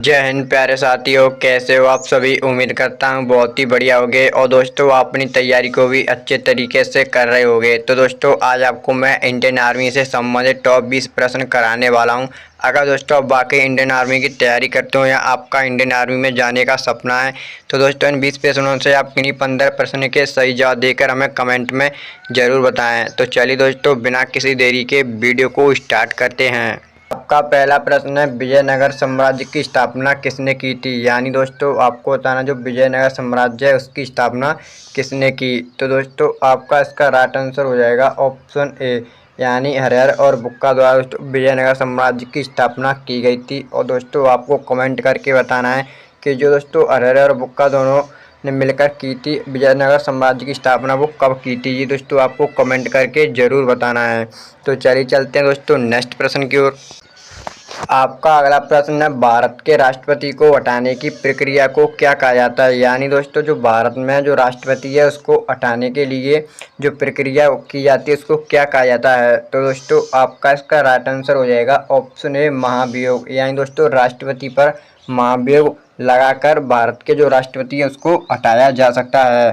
जय हिंद प्यारे साथियों, कैसे हो आप सभी। उम्मीद करता हूँ बहुत ही बढ़िया होगे और दोस्तों आप अपनी तैयारी को भी अच्छे तरीके से कर रहे होगे। तो दोस्तों आज आपको मैं इंडियन आर्मी से संबंधित टॉप 20 प्रश्न कराने वाला हूँ। अगर दोस्तों आप वाकई इंडियन आर्मी की तैयारी करते हो या आपका इंडियन आर्मी में जाने का सपना है तो दोस्तों इन 20 प्रश्नों से आप किन्हीं 15 प्रश्न के सही जवाब देकर हमें कमेंट में ज़रूर बताएँ। तो चलिए दोस्तों बिना किसी देरी के वीडियो को स्टार्ट करते हैं। आपका पहला प्रश्न है, विजयनगर साम्राज्य की स्थापना किसने की थी। यानी दोस्तों आपको बताना जो विजयनगर साम्राज्य है उसकी स्थापना किसने की। तो दोस्तों आपका इसका राइट आंसर हो जाएगा ऑप्शन ए, यानी हरिहर और बुक्का द्वारा दोस्तों विजयनगर साम्राज्य की स्थापना की गई थी। और दोस्तों आपको कमेंट करके बताना है कि जो दोस्तों हरिहर और बुक्का दोनों ने मिलकर की थी विजयनगर साम्राज्य की स्थापना वो कब की थी। ये दोस्तों आपको कमेंट करके ज़रूर बताना है। तो चलिए चलते हैं दोस्तों नेक्स्ट प्रश्न की ओर। आपका अगला प्रश्न है, भारत के राष्ट्रपति को हटाने की प्रक्रिया को क्या कहा जाता है। यानी दोस्तों जो भारत में जो राष्ट्रपति है उसको हटाने के लिए जो प्रक्रिया की जाती है उसको क्या कहा जाता है। तो दोस्तों आपका इसका राइट आंसर हो जाएगा ऑप्शन ए, महाभियोग। यानी दोस्तों राष्ट्रपति पर महाभियोग लगाकर भारत के जो राष्ट्रपति है उसको हटाया जा सकता है।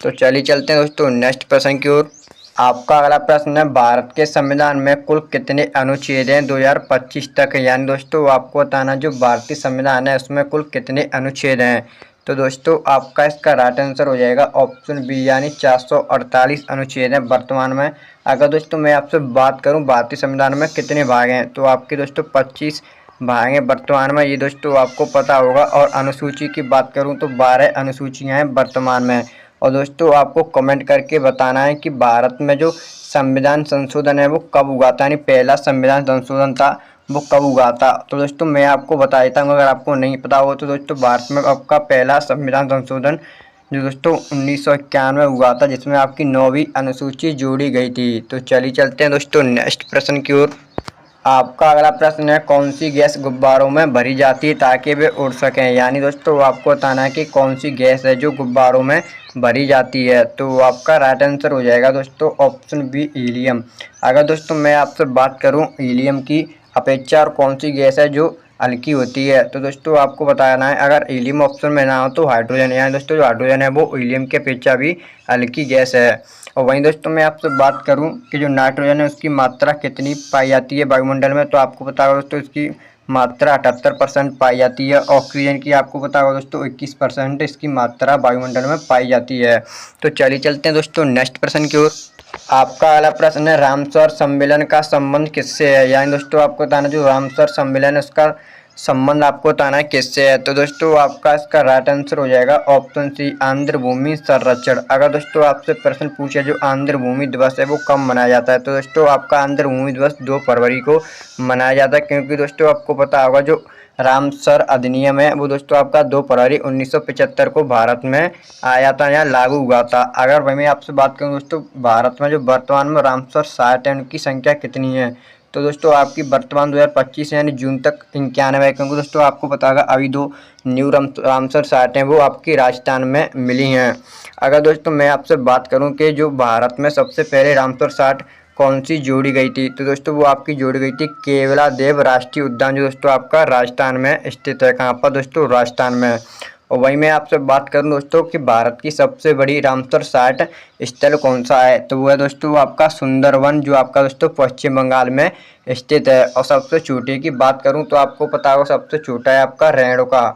तो चलिए चलते हैं दोस्तों नेक्स्ट प्रश्न की ओर। आपका अगला प्रश्न है, भारत के संविधान में कुल कितने अनुच्छेद हैं 2025 तक। यानी दोस्तों आपको बताना जो भारतीय संविधान है उसमें कुल कितने अनुच्छेद हैं। तो दोस्तों आपका इसका राइट आंसर हो जाएगा ऑप्शन बी, यानी 448 अनुच्छेद हैं वर्तमान में। अगर दोस्तों मैं आपसे बात करूं भारतीय संविधान में कितने भाग हैं तो आपके दोस्तों 25 भाग हैं वर्तमान में, ये दोस्तों आपको पता होगा। और अनुसूची की बात करूं तो 12 अनुसूचियाँ हैं वर्तमान में। और दोस्तों आपको कमेंट करके बताना है कि भारत में जो संविधान संशोधन है वो कब हुआ था, यानी पहला संविधान संशोधन था वो कब हुआ था। तो दोस्तों मैं आपको बता देता हूँ, अगर आपको नहीं पता हो तो दोस्तों भारत में आपका पहला संविधान संशोधन जो दोस्तों 1991 में हुआ था, जिसमें आपकी 9वीं अनुसूची जोड़ी गई थी। तो चलिए चलते हैं दोस्तों नेक्स्ट प्रश्न की ओर। आपका अगला प्रश्न है, कौन सी गैस गुब्बारों में भरी जाती है ताकि वे उड़ सकें। यानी दोस्तों आपको बताना है कि कौन सी गैस है जो गुब्बारों में भरी जाती है। तो आपका राइट आंसर हो जाएगा दोस्तों ऑप्शन बी, हीलियम। अगर दोस्तों मैं आपसे बात करूं हीलियम की अपेक्षा और कौन सी गैस है जो हल्की होती है, तो दोस्तों आपको बताना है अगर हीलियम ऑप्शन में ना हो तो हाइड्रोजन। यानी दोस्तों जो हाइड्रोजन है वो हीलियम की अपेक्षा भी हल्की गैस है। और वहीं दोस्तों मैं आपसे बात करूं कि जो नाइट्रोजन है उसकी मात्रा कितनी पाई जाती है वायुमंडल में, तो आपको पता होगा दोस्तों इसकी मात्रा 78% पाई जाती है। ऑक्सीजन की आपको पता होगा दोस्तों 21% इसकी मात्रा वायुमंडल में पाई जाती है। तो चलिए चलते हैं दोस्तों नेक्स्ट प्रश्न की ओर। आपका अगला प्रश्न है, रामसर सम्मेलन का संबंध किससे है। यानी दोस्तों आपको बताना जो रामसर सम्मेलन है उसका संबंध आपको बताना है किससे है। तो दोस्तों आपका इसका राइट आंसर हो जाएगा ऑप्शन सी, आंध्र भूमि संरक्षण। अगर दोस्तों आपसे प्रश्न पूछे जो आंध्र भूमि दिवस है वो कब मनाया जाता है, तो दोस्तों आपका आंध्र भूमि दिवस 2 फरवरी को मनाया जाता है। क्योंकि दोस्तों आपको पता होगा जो रामसर अधिनियम है वो दोस्तों आपका 2 फरवरी 1975 को भारत में आया था, यहाँ लागू हुआ था। अगर वही मैं आपसे बात करूँ दोस्तों भारत में जो वर्तमान में रामसर साइट है उनकी संख्या कितनी है, तो दोस्तों आपकी वर्तमान 2025 यानी जून तक 91 है। क्योंकि दोस्तों आपको पता होगा अभी 2 न्यू रामसर साइट हैं वो आपकी राजस्थान में मिली हैं। अगर दोस्तों मैं आपसे बात करूं कि जो भारत में सबसे पहले रामसर साइट कौन सी जोड़ी गई थी, तो दोस्तों वो आपकी जोड़ी गई थी केवला देव राष्ट्रीय उद्यान, जो दोस्तों आपका राजस्थान में स्थित है। कहाँ पर दोस्तों, राजस्थान में। और वहीं मैं आपसे बात करूं दोस्तों कि भारत की सबसे बड़ी रामसर साइट स्थल कौन सा है, तो वो है दोस्तों आपका सुंदरवन, जो आपका दोस्तों पश्चिम बंगाल में स्थित है। और सबसे छोटे की बात करूं तो आपको पता होगा सबसे छोटा है आपका रेणुका।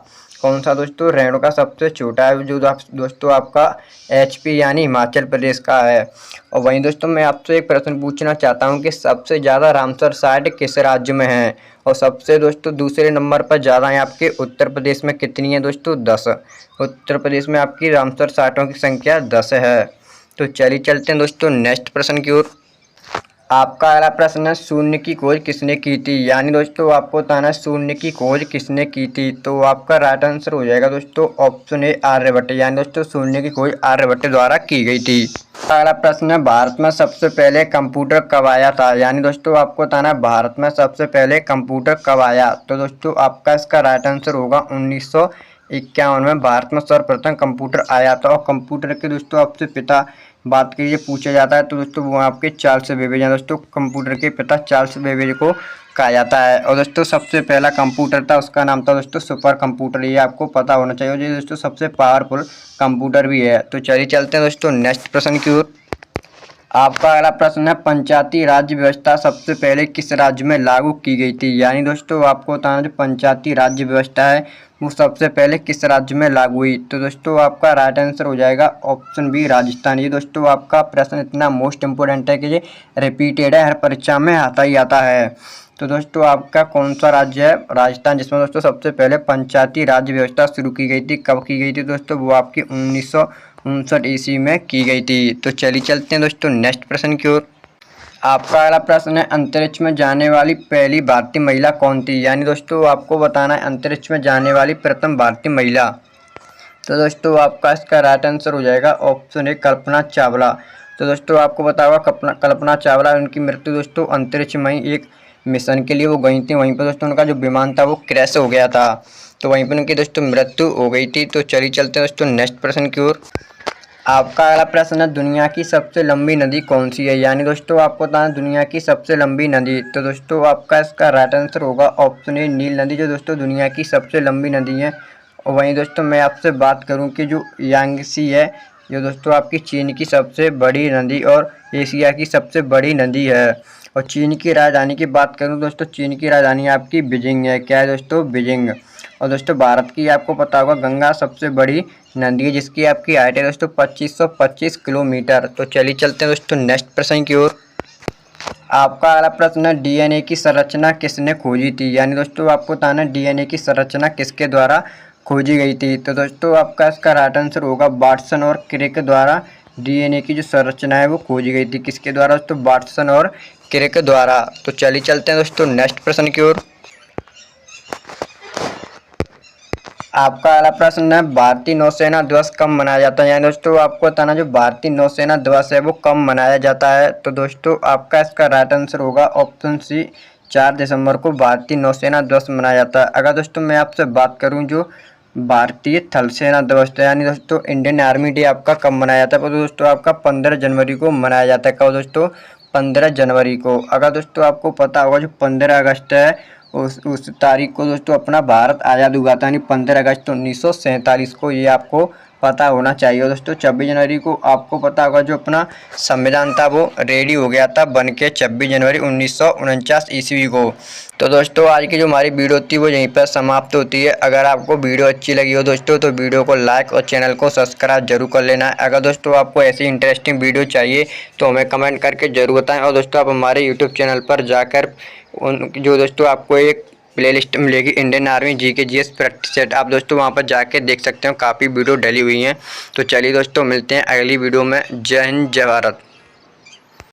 कौन सा दोस्तों, रेणुका सबसे छोटा है, जो दोस्तों आपका HP यानी हिमाचल प्रदेश का है। और वहीं दोस्तों मैं आपसे एक प्रश्न पूछना चाहता हूं कि सबसे ज़्यादा रामसर साइट किस राज्य में है। और सबसे दोस्तों दूसरे नंबर पर ज़्यादा है आपके उत्तर प्रदेश में। कितनी है दोस्तों, 10। उत्तर प्रदेश में आपकी रामसर साइटों की संख्या 10 है। तो चलिए चलते हैं दोस्तों नेक्स्ट प्रश्न की ओर। आपका अगला प्रश्न है, शून्य की खोज किसने की थी। यानी दोस्तों आपको बताना है शून्य की खोज किसने की थी, तो आपका राइट आंसर हो जाएगा दोस्तों ऑप्शन ए, आर्यभट्ट। यानी दोस्तों शून्य की खोज आर्यभट्ट द्वारा की गई थी। अगला प्रश्न है, भारत में सबसे पहले कंप्यूटर कब आया था। यानी दोस्तों आपको बताना है भारत में सबसे पहले कंप्यूटर कब आया, तो दोस्तों आपका इसका राइट आंसर होगा 1951 में भारत में सर्वप्रथम कंप्यूटर आया था। और कंप्यूटर के दोस्तों आपसे पिता बात कीजिए पूछा जाता है तो दोस्तों वो आपके चार्ल्स बेबेज हैं। दोस्तों कंप्यूटर के पिता चार्ल्स बेबेज को कहा जाता है। और दोस्तों सबसे पहला कंप्यूटर था, उसका नाम था दोस्तों सुपर कंप्यूटर। ये आपको पता होना चाहिए। और ये दोस्तों सबसे पावरफुल कंप्यूटर भी है। तो चलिए चलते हैं दोस्तों नेक्स्ट प्रश्न की ओर। आपका अगला प्रश्न है, पंचायती राज्य व्यवस्था सबसे पहले किस राज्य में लागू की गई थी? यानी दोस्तों आपको बताना, जो पंचायती राज्य व्यवस्था है वो सबसे पहले किस राज्य में लागू हुई? तो दोस्तों आपका राइट आंसर हो जाएगा ऑप्शन बी, राजस्थान। ये दोस्तों आपका प्रश्न इतना मोस्ट इंपोर्टेंट है कि ये रिपीटेड है, हर परीक्षा में आता ही आता है। तो दोस्तों आपका कौन सा राज्य है? राजस्थान, जिसमें दोस्तों सबसे पहले पंचायती राज्य व्यवस्था शुरू की गई थी। कब की गई थी दोस्तों? वो आपकी 1959 ईस्वी में की गई थी। तो चलिए चलते हैं दोस्तों नेक्स्ट प्रश्न की ओर। आपका अगला प्रश्न है, अंतरिक्ष में जाने वाली पहली भारतीय महिला कौन थी? यानी दोस्तों आपको बताना है अंतरिक्ष में जाने वाली प्रथम भारतीय महिला। तो दोस्तों आपका इसका राइट आंसर हो जाएगा ऑप्शन ए, कल्पना चावला। तो दोस्तों आपको पता होगा कल्पना चावला, उनकी मृत्यु दोस्तों अंतरिक्ष में ही एक मिशन के लिए वो गई थी। वहीं पर दोस्तों उनका जो विमान था वो क्रैश हो गया था, तो वहीं पर उनकी दोस्तों मृत्यु हो गई थी। तो चलिए चलते हैं दोस्तों नेक्स्ट प्रश्न की ओर। आपका अगला प्रश्न है, दुनिया की सबसे लंबी नदी कौन सी है? यानी दोस्तों आपको बताना दुनिया की सबसे लंबी नदी। तो दोस्तों आपका इसका राइट आंसर होगा ऑप्शन ए, नील नदी, जो दोस्तों दुनिया की सबसे लंबी नदी है। और वहीं दोस्तों मैं आपसे बात करूं कि जो यांगसी है, जो दोस्तों आपकी चीन की सबसे बड़ी नदी और एशिया की सबसे बड़ी नदी है। और चीन की राजधानी की बात करूं दोस्तों, चीन की राजधानी आपकी बीजिंग है। क्या है दोस्तों? बीजिंग। और दोस्तों भारत की आपको पता होगा गंगा सबसे बड़ी नदी है, जिसकी आपकी हाइट है दोस्तों 2525 किलोमीटर। तो चलिए चलते हैं दोस्तों नेक्स्ट प्रश्न की ओर। आपका अगला प्रश्न है, डीएनए की संरचना किसने खोजी थी? यानी दोस्तों आपको बताना डीएनए की संरचना किसके द्वारा खोजी गई थी? तो दोस्तों आपका इसका राइट आंसर होगा वाटसन और क्रिक द्वारा डीएनए की जो संरचना है वो खोजी गई थी। किसके द्वारा दोस्तों? वाटसन और क्रिक द्वारा। तो चलिए चलते हैं दोस्तों नेक्स्ट प्रश्न की ओर। आपका अगला प्रश्न है, भारतीय नौसेना दिवस कब मनाया जाता है? यानी दोस्तों आपको बताना जो भारतीय नौसेना दिवस है वो कब मनाया जाता है? तो दोस्तों आपका इसका राइट आंसर होगा ऑप्शन सी, 4 दिसंबर को भारतीय नौसेना दिवस मनाया जाता है। अगर दोस्तों मैं आपसे बात करूं जो भारतीय थल सेना दिवस है, यानी दोस्तों इंडियन आर्मी डे आपका कब मनाया जाता है? तो दोस्तों आपका 15 जनवरी को मनाया जाता है। कब दोस्तों? 15 जनवरी को। अगर दोस्तों आपको पता होगा जो 15 अगस्त है उस तारीख को दोस्तों अपना भारत आज़ाद हुआ था, यानी 15 अगस्त 1947 को। ये आपको पता होना चाहिए। दोस्तों 26 जनवरी को आपको पता होगा जो अपना संविधान था वो रेडी हो गया था बन के 26 जनवरी 1949 ईस्वी को। तो दोस्तों आज की जो हमारी वीडियो थी वो यहीं पर समाप्त होती है। अगर आपको वीडियो अच्छी लगी हो दोस्तों तो वीडियो को लाइक और चैनल को सब्सक्राइब जरूर कर लेना है। अगर दोस्तों आपको ऐसी इंटरेस्टिंग वीडियो चाहिए तो हमें कमेंट करके जरूर बताएं। और दोस्तों आप हमारे यूट्यूब चैनल पर जाकर जो दोस्तों आपको एक प्लेलिस्ट मिलेगी Indian army GK GS practice set, आप दोस्तों वहां पर जाके देख सकते हो, काफ़ी वीडियो डली हुई हैं। तो चलिए दोस्तों मिलते हैं अगली वीडियो में। जय हिंद, जय भारत।